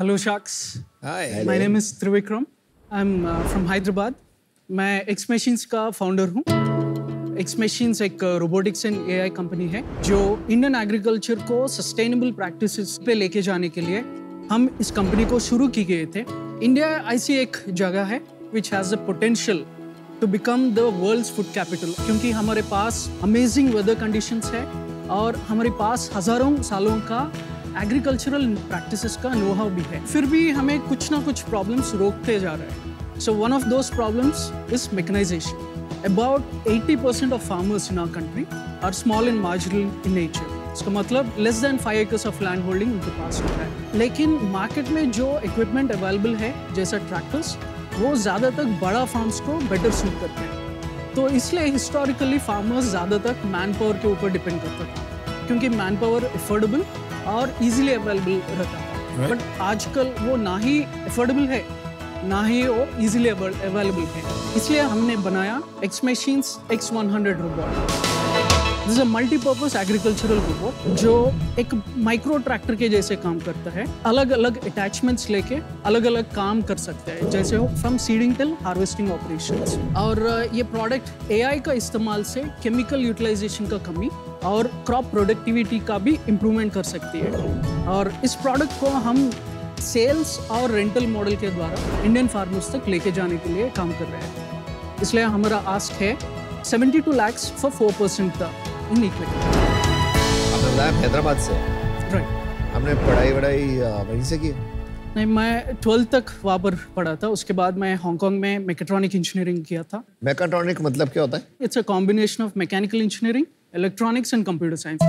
Hello Sharks. Hi. My name is Trivikram. I'm from Hyderabad. मैं X Machines का founder हूँ. X Machines एक robotics and AI company है जो Indian agriculture को सस्टेनेबल प्रैक्टिसेस पे लेके जाने के लिए हम इस कंपनी को शुरू की गए थे. इंडिया ऐसी एक जगह है which has the potential to become the world's food capital क्योंकि हमारे पास amazing weather conditions है और हमारे पास हजारों सालों का एग्रीकल्चरल प्रैक्टिसेस का नो हाउ भी है. फिर भी हमें कुछ ना कुछ प्रॉब्लम्स रोकते जा रहे हैं. So one of those problems is mechanization. About 80% of farmers in our country are small and marginal in nature. इसका मतलब less than 5 acres of land holding उनके पास होता है. लेकिन मार्केट में जो इक्विपमेंट अवेलेबल है जैसा ट्रैक्टर्स वो ज़्यादातर बड़ा फार्म्स को बेटर सूट करते हैं. तो इसलिए हिस्टोरिकली फार्मर्स ज़्यादातर मैन पावर के ऊपर डिपेंड करता था क्योंकि मैन पावर अफोर्डेबल और इजीली अवेलेबल रहता था. बट आजकल वो ना ही अफोर्डेबल है ना ही वो इजीली अवेलेबल है. इसलिए हमने बनाया X Machines X100 robot. This is a multipurpose agricultural robot जो एक माइक्रो ट्रैक्टर के जैसे काम करता है. अलग अलग अटैचमेंट्स लेके अलग अलग काम कर सकते हैं जैसे हो from seeding till harvesting operations. और ये प्रोडक्ट AI का इस्तेमाल से केमिकल यूटिलाइजेशन का कमी और क्रॉप प्रोडक्टिविटी का भी इम्प्रूवमेंट कर सकती है. और इस प्रोडक्ट को हम सेल्स और रेंटल मॉडल के द्वारा इंडियन फार्मर्स तक लेके जाने के लिए काम कर रहे हैं. इसलिए हमारा आस्क है 72 lakhs for 4% इन इक्विटी. आपने बताया हैदराबाद से. राइट. हमने पढ़ाई वहीं से की? नहीं, मैं 12th तक वहाँ पर पढ़ा था. उसके बाद मैं हांगकांग में मैकेट्रॉनिक इंजीनियरिंग किया था. मैकेट्रॉनिक मतलब क्या होता है? It's a combination of mechanical engineering, electronics and computer science.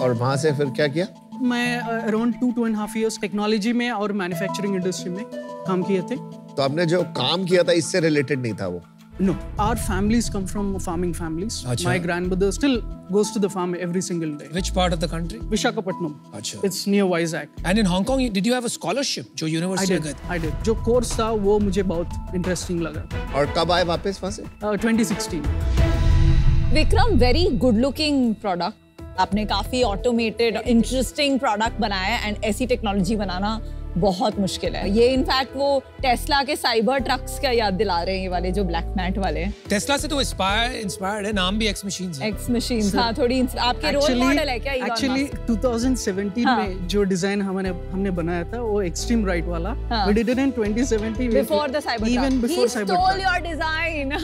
और वहाँ से फिर क्या किया? मैं अराउंड 2.5 years टेक्नोलॉजी में और मैन्युफैक्चरिंग इंडस्ट्री में काम किए थे. तो आपने जो काम किया था इससे रिलेटेड नहीं था वो? No, our families come from farming families. Achha. My grandmother still goes to the farm every single day. Which part of the country? Visakhapatnam. Achha. It's near Vizag. And in Hong Kong, did you have a scholarship? जो university गए? I did. जो course था वो मुझे बहुत interesting लगा. और कब आए वापस वहाँ से? 2016. Vikram, very good looking product. आपने काफी ऑटोमेटेड इंटरेस्टिंग प्रोडक्ट बनाया है एंड ऐसी टेक्नोलॉजी बनाना बहुत मुश्किल है. ये इनफैक्ट वो टेस्ला के साइबर ट्रक्स का याद दिला रहे हैं, ये वाले जो ब्लैक मैट वाले. टेस्ला से तो इंस्पायर्ड है, नाम भी X Machines है. X Machines, हाँ, थोड़ी आपके रोल मॉडल है क्या? Actually 2017 में जो डिजाइन हमने बनाया था वो एक्सट्रीम राइट वाला. We did it in 2017. Before the cyber truck. Even before He cyber stole truck. your design.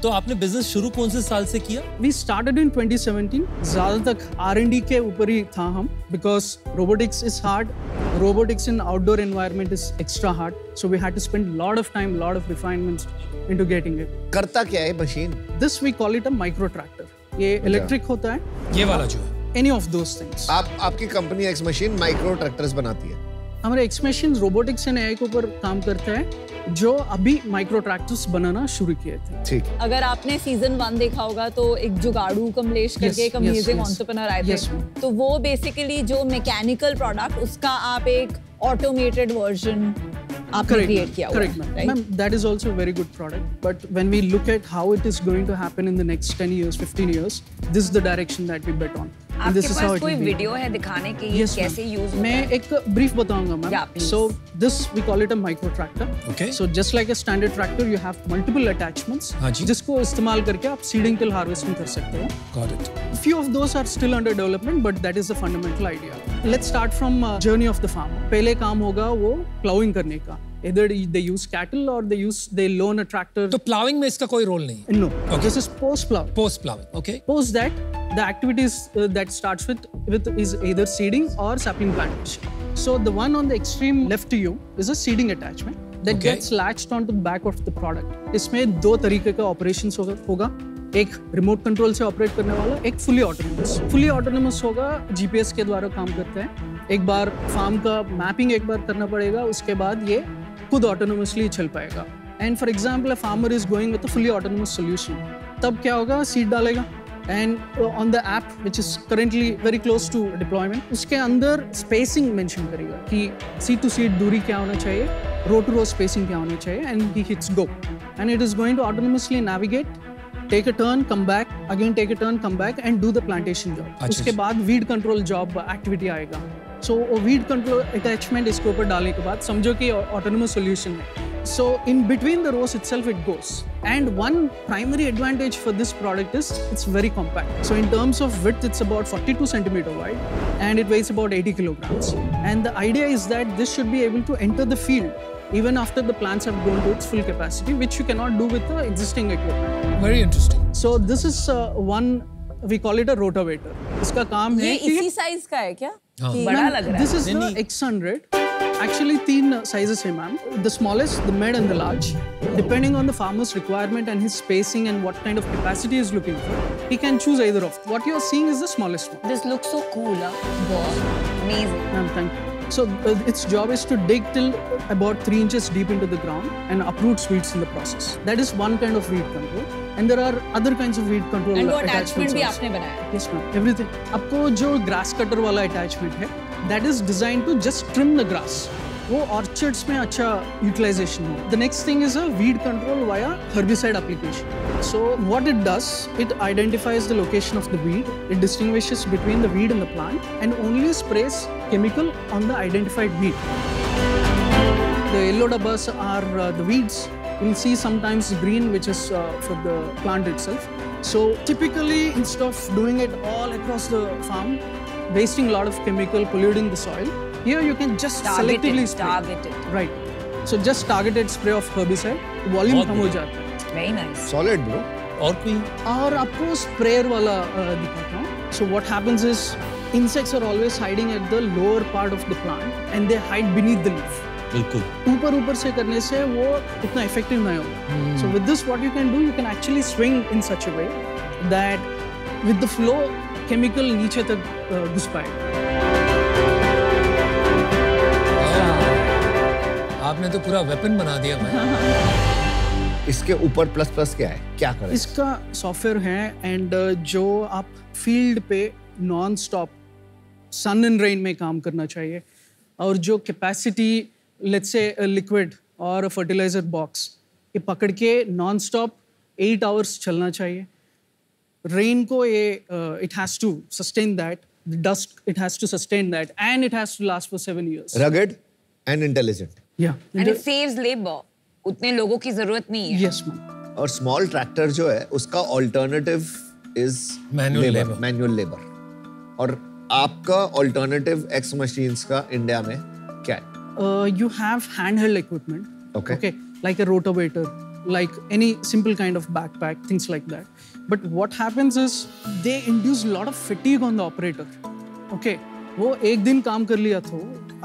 तो आपने बिजनेस शुरू कौन से साल से किया? We started in 2017. ज़्यादा तक R&D के ऊपर ही था हम, because robotics is hard. Robotics in outdoor environment is extra hard. So we had to spend a lot of time, lot of refinements into getting it. करता क्या है machine? This we call it a micro tractor. ये electric होता है. ये वाला जो है. Any of those things. आपकी company X Machine micro tractors बनाती है? हमारे X Machines robotics and AI के ऊपर काम करता है जो अभी माइक्रो ट्रैक्टर्स बनाना शुरू किए थे. ठीक. अगर आपने सीजन 1 देखा होगा तो एक जुगाड़ू कमलेश करके एक अमेजिंग एंटरप्रेन्योर आए थे. तो वो बेसिकली जो मैकेनिकल प्रोडक्ट उसका आप एक ऑटोमेटेड वर्जन आपने क्रिएट किया हुआ है. Correct, ma'am. That is also a very good product. But when we look at how it is going to happen in the next 10 years, 15 years, this is the direction that we bet on. आपके पास कोई video है दिखाने के ये कैसे use होता है? मैं एक ब्रीफ बताऊंगा ma'am. So this we call it a micro tractor. Okay. So just like a standard tractor, you have multiple attachments. हाँ जी. जिसको इस्तेमाल करके आप सीडिंग टिल हार्वेस्टिंग कर सकते हो. Got it. Few of those are still under development, but that is the fundamental idea. Let's start from journey of the farmer. पहले काम होगा वो plowing करने का. Either they use cattle or they loan a tractor. तो ploughing में इसका कोई रोल नहीं है? No. Okay. This is post plow. Post plowing. Okay. Post that, the activities that starts with is either seeding or sapling plantation. So the one on the extreme left to you is a seeding attachment that gets latched onto the back of the product. इसमें दो तरीके का operations होगा. एक remote control से operate करने वाला, एक फुली ऑटोनोमस. फुली ऑटोनोमस होगा, GPS के द्वारा काम करता है. एक बार फार्म का मैपिंग एक बार करना पड़ेगा, उसके बाद ये खुद ऑटोनोमसली चल पाएगा. And for example farmer is going with a fully autonomous solution. तब क्या होगा, सीड डालेगा and on the app which is currently very close to deployment उसके अंदर स्पेसिंग मेंशन करेगा कि सीड टू सीड दूरी क्या होना चाहिए, रो टू रो स्पेसिंग क्या होनी चाहिए, and he hits go and it is going to autonomously navigate, take a turn, come back, again take a turn, come back and do the plantation job. उसके बाद weed control job activity आएगा. So weed control attachment इसके ऊपर डालने के बाद समझो कि autonomous solution है. So in between the rows itself it goes. And one primary advantage for this product is it's very compact. So in terms of width, it's about 42 centimeter wide and it weighs about 80 kilograms. And the idea is that this should be able to enter the field even after the plants have grown to its full capacity, which you cannot do with the existing equipment. Very interesting. So this is one, we call it a rotavator. इसका काम है ये इसी size का है क्या? बड़ा लग रहा है. This is the X100. Actually, 3 sizes है ma'am. The smallest, the mid and the large. Depending on the farmer's requirement and his spacing and what kind of capacity he is looking for, he can choose either of. What you are seeing is the smallest one. This looks so cool, amazing. Ma'am, thank you. So its job is to dig till about 3 inches deep into the ground and uproot weeds in the process. That is one kind of weed control. And there are other kinds of weed control And वो attachments attachment भी also. आपने बनाया? Yes ma'am, everything. आपको जो grass cutter वाला attachment है, that is designed to just trim the grass. वो orchards में अच्छा utilization हो. The next thing is a weed control via herbicide application. So what it does, it identifies the location of the weed, it distinguishes between the weed and the plant, and only sprays chemical on the identified weed. The yellow dabbas are the weeds. You'll see sometimes green, which is for the plant itself. So typically, instead of doing it all across the farm, wasting a lot of chemical, polluting the soil, here you can just selectively spray. Target it. Right. So just targeted spray of herbicide, volume कम हो जाता है. Very nice. Solid, bro. और कोई और आपको sprayer वाला दिखाता हूँ. So what happens is insects are always hiding at the lower part of the plant and they hide beneath the leaf. बिल्कुल ऊपर से करने से वो उतना effective नहीं होगा. So with this, what you can do, you can actually swing in such a way that with the flow, chemical नीचे तक घुस पाएगा. आपने तो पूरा वेपन बना दिया भाई. इसके ऊपर प्लस प्लस क्या है? क्या करें? इसका सॉफ्टवेयर है एंड जो आप फील्ड पे non stop sun and rain में काम करना चाहिए और जो कैपेसिटी लेट्स से लिक्विड और फर्टिलाइजर बॉक्स ये पकड़ के नॉन स्टॉप 8 आवर्स चलना चाहिए. रेन को ये it has to sustain that, the dust it has to sustain that and it has to last for 7 years. Rugged and intelligent. Yeah. And it saves labor. उतने लोगों की जरूरत नहीं है. Yes, ma'am. और स्मॉल ट्रैक्टर जो है उसका alternative is Manual labor. Manual labour. और आपका ऑल्टरनेटिव एक्स मशीन्स का इंडिया में क्या है? You have handheld equipment. Okay. Like a rotavator, like any simple kind of backpack, things like that. But what happens is they induce a lot of fatigue on the operator. Okay. वो एक दिन काम कर लिया तो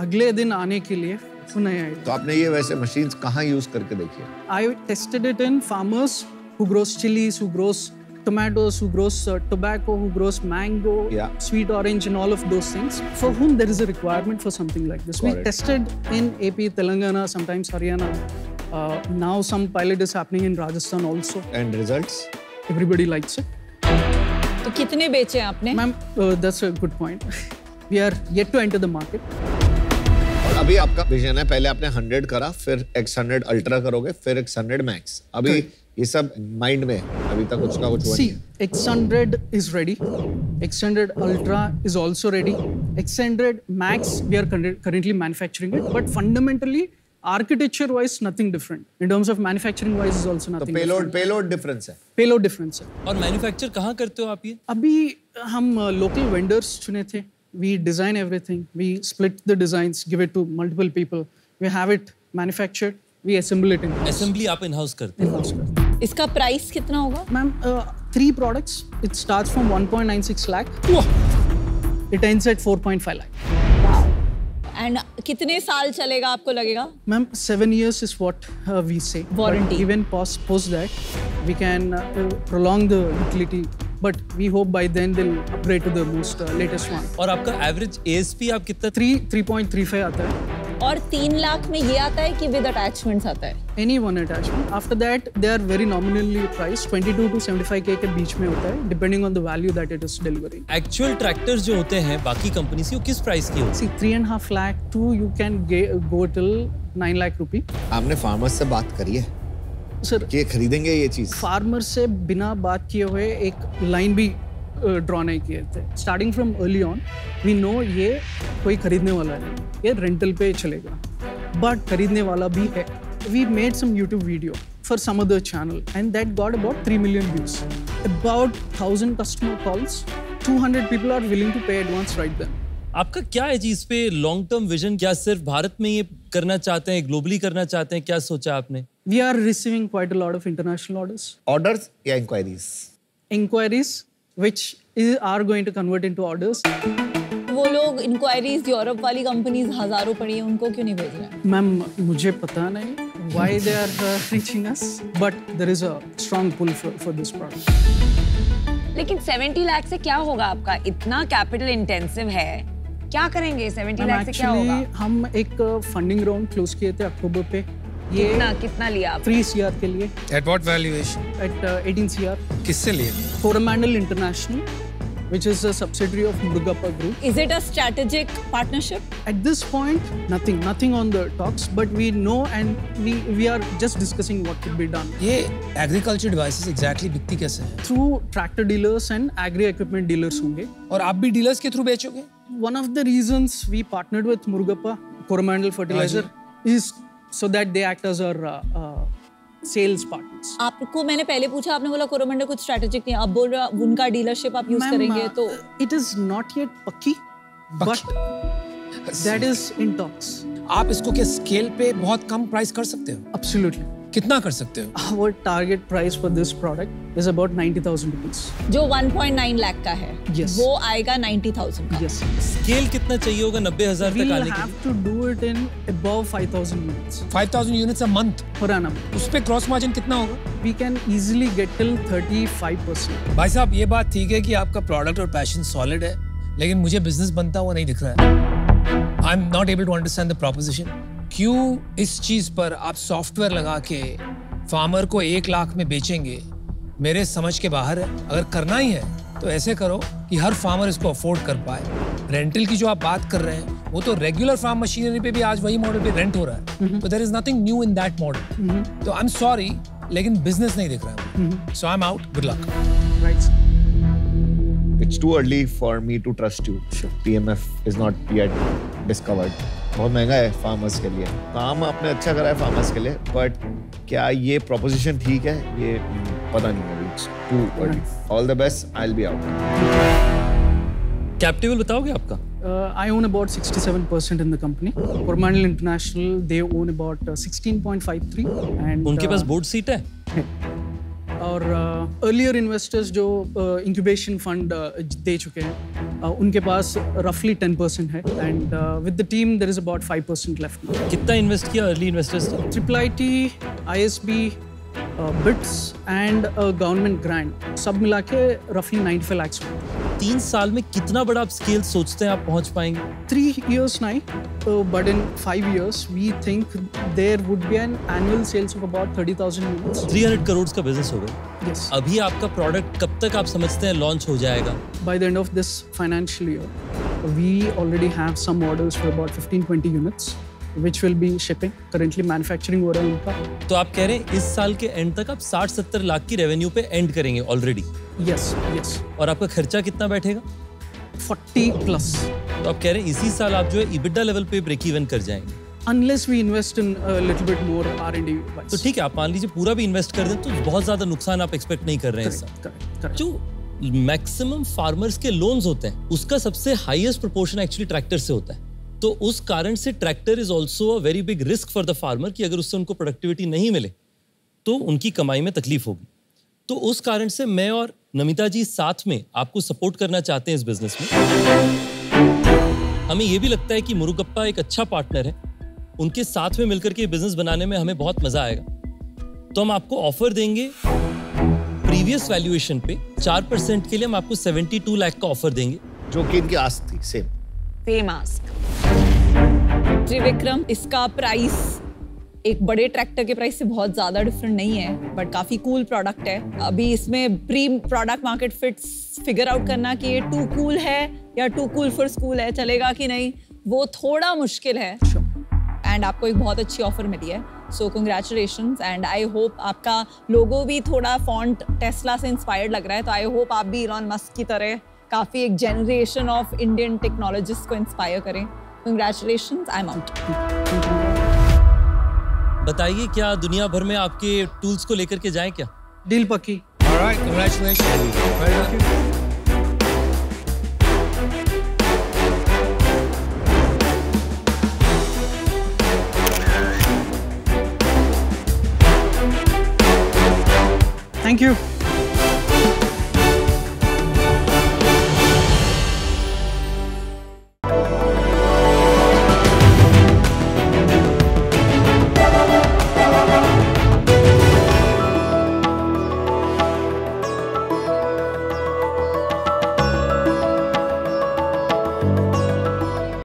अगले दिन आने के लिए वो नहीं आएगा. तो आपने ये वैसे मशीन्स कहाँ यूज करके देखी है? I tested it in farmers who grows chilies, who grows tomatoes, who grows tobacco, who grows mango, Yeah. sweet orange and all of those things, for whom there is a requirement for something like this. Got We it. tested in AP, Telangana, sometimes Haryana. Now some pilot is happening in Rajasthan also. And results? Everybody likes it. तो कितने बेचे आपने? Ma'am, that's a good point. We are yet to enter the market. और अभी आपका vision है, पहले आपने 100 करा, फिर X100 अल्ट्रा करोगे, फिर X100 मैक्स. अभी ये सब माइंड में है, अभी तक कुछ ना कुछ हुआ See, नहीं है. X100 is ready. X100 Ultra is also ready. X100 Max, we are currently manufacturing it. But fundamentally, architecture-wise, nothing different. In terms of manufacturing-wise, is also तो nothing payload different. Payload difference है. Payload difference है. और manufacture कहाँ करते हो आप ये? अभी हम local vendors चुने थे. We design everything. We split the designs, give it to multiple people. We have it manufactured. We assemble it in house. Assembly आप इन हाउस करते In-house करते हैं. इसका प्राइस कितना होगा? Ma'am, 3 products. It starts from 1.96 lakh. It ends at 4.5 lakh. And कितने साल चलेगा आपको लगेगा? Ma'am, 7 years is what we say. Warranty. But even post that, we can prolong the utility. But we hope by then they'll upgrade to the most latest one. और आपका average ASP आप कितना? 3.35 आता है. और 3 लाख में ये आता है कि विद अटैचमेंट्स आता है? Any one attachment. After that, they are very nominally priced. 22 to 75K के बीच में होता है, depending on the value that it is delivering. Actual tractors जो होते हैं बाकी कंपनी से वो किस प्राइस की होती See, 3.5 lakh to you can go till 9 lakh rupee. आपने फार्मर्स से बात करी है Sir, कि ये खरीदेंगे ये चीज? फार्मर से बिना बात किए हुए एक लाइन भी ड्रॉ नहीं किए थे. Starting from early on, we know ये कोई खरीदने वाला है, ये रेंटल पे चलेगा. But खरीदने वाला भी है. We made some YouTube video for some other channel and that got about 3 million views. About 1,000 customer calls. 200 people are willing to pay advance right then. आपका क्या है जी इस पे लॉन्ग टर्म विजन? क्या सिर्फ भारत में ये करना चाहते हैं, ग्लोबली करना चाहते हैं? क्या सोचा आपने? We are receiving quite a lot of international orders. Orders या inquiries? Inquiries which are going to convert into orders. वो लोग इंक्वायरीज यूरोप वाली कंपनीज हजारों पड़ी हैं, उनको क्यों नहीं भेज रहे हैं? मैम मुझे पता नहीं why they are reaching us, but there is a strong pull for this product. लेकिन 70 लाख से क्या होगा आपका? इतना कैपिटल इंटेंसिव है, क्या करेंगे 70 लाख से क्या होगा? हम एक फंडिंग राउंड क्लोज किए थे अक्टूबर पे. ये कितना लिया आप? 3 CR के लिए. At what valuation? At 18 CR. किससे लिए? Coromandel International, which is a subsidiary of Murugappa Group. Is it a strategic partnership? At this point, nothing on the talks, but we know and we are just discussing what could be done. ये agriculture devices exactly बिकती कैसे है? Through tractor dealers and agri equipment dealers होंगे. और आप भी dealers के through बेचोगे? One of the reasons we partnered with Murugappa Coromandel Fertilizer is so that they act as our sales partners. आपको मैंने पहले पूछा, आपने बोला कोरोमंडल कुछ स्ट्रेटेजिक नहीं, आप बोल रहे हो उनका डीलरशिप आप यूज करेंगे तो it is not yet पक्की, but that is in talks. आप इसको क्या स्केल पे बहुत कम प्राइस कर सकते हो? Absolutely. कितना कर सकते हो? Our target price for this product is about 90,000 rupees. जो 1.9 लाख का है, Yes. वो आएगा 90,000 का. Yes. स्केल कितना चाहिए होगा 90,000 तक We'll आने के have to do it in above 5,000 units 5,000 units a month. per annum. उस पे क्रॉस मार्जिन कितना होगा? We can easily get till 35%. भाई साहब ये बात ठीक है कि आपका प्रोडक्ट और पैशन सॉलिड है, लेकिन मुझे बिजनेस बनता हुआ नहीं दिख रहा है. I am not able to understand the proposition. क्यों इस चीज पर आप सॉफ्टवेयर लगा के फार्मर को 1 लाख में बेचेंगे? मेरे समझ के बाहर है. अगर करना ही है तो ऐसे करो कि हर फार्मर इसको अफोर्ड कर पाए. रेंटल की जो आप बात कर रहे हैं वो तो रेगुलर फार्म मशीनरी पे भी आज वही मॉडल पे रेंट हो रहा है. तो there is nothing new in that model. तो आई एम सॉरी लेकिन बिजनेस नहीं दिख रहा है. So I am out. Good luck. Right. It's too early for me to trust you. PMF is not yet discovered. बहुत महंगा है farmers के लिए. काम आपने अच्छा करा है फार्मर्स के लिए, बट क्या ये प्रोपोजिशन ठीक है? ये पता नहीं है. It's too early. All the best. I'll be out. Cap table बताओगे आपका? I own about 67% in the company. Coromandel International, they own about 16.53. And उनके पास बोर्ड सीट है? और अर्लियर इन्वेस्टर्स जो इंक्यूबेशन फंड दे चुके हैं, उनके पास रफली 10% है. And with the team there is about 5% left. कितना इन्वेस्ट किया अर्ली इन्वेस्टर्स ने? IIT, ISB, BITS and government grant सब मिला के रफली 95 lakhs. 3 साल में कितना बड़ा आप स्केल सोचते हैं आप पहुंच पाएंगे? 3 years नहीं, but in 5 years we think there would be an annual sales of about 30,000 units. 300 crore का बिजनेस होगा. Yes. अभी आपका प्रोडक्ट कब तक आप समझते हैं लॉन्च हो जाएगा? By the end of this financial year, we already have some orders for about 15-20 units, which will be shipping. Currently manufacturing हो रहा है उनका. तो आप कह रहे हैं इस साल के एंड तक आप 60-70 लाख की रेवेन्यू पे एंड करेंगे ऑलरेडी? Yes, yes. और आपका खर्चा कितना बैठेगा? 40+. तो आप कह रहे हैं इसी साल आप जो है EBITDA लेवल पे ब्रेक इवन कर जाएंगे? Unless we invest in a little bit more R&D wise. तो ठीक है, आप मान लीजिए पूरा भी इन्वेस्ट कर दें तो बहुत ज्यादा नुकसान आप एक्सपेक्ट नहीं कर रहे हैं इस साल. Correct. जो मैक्सिमम फार्मर्स के लोन्स होते हैं उसका सबसे हाईएस्ट प्रोपोर्शन एक्चुअली ट्रैक्टर से होता है. तो उस कारण से tractor is also a very big risk for the farmer कि अगर उससे उनको प्रोडक्टिविटी नहीं मिले तो उनकी कमाई में तकलीफ होगी. तो उस कारण से मैं और नमिता जी साथ में आपको सपोर्ट करना चाहते हैं इस बिजनेस में. हमें यह भी लगता है कि मुरुगप्पा एक अच्छा पार्टनर है. उनके साथ में मिलकर के बिजनेस बनाने में हमें बहुत मजा आएगा. तो हम आपको ऑफर देंगे प्रीवियस वैल्यूएशन पे 4% के लिए हम आपको 72 लाख का ऑफर देंगे. जो कि इनकी आस्क थी. Same ask. त्रिविक्रम, इसका प्राइस एक बड़े ट्रैक्टर के प्राइस से बहुत ज्यादा डिफरेंट नहीं है, बट काफी कूल प्रोडक्ट है. अभी इसमें pre product market fits figure out करना कि ये टू कूल है या टू कूल फॉर स्कूल है, चलेगा कि नहीं, वो थोड़ा मुश्किल है. एंड आपको एक बहुत अच्छी ऑफर मिली है. सो कंग्रेचुलेशंस एंड आई होप आपका लोगो भी थोड़ा फॉन्ट टेस्ला से इंस्पायर्ड लग रहा है, तो आई होप आप भी इलॉन मस्क की तरह काफ़ी एक जनरेशन ऑफ इंडियन टेक्नोलॉजिस्ट को इंस्पायर करें. Congratulations, I am out. बताइए क्या दुनिया भर में आपके टूल्स को लेकर के जाएं क्या? डील पक्की. Alright, congratulations. Well done. Thank you.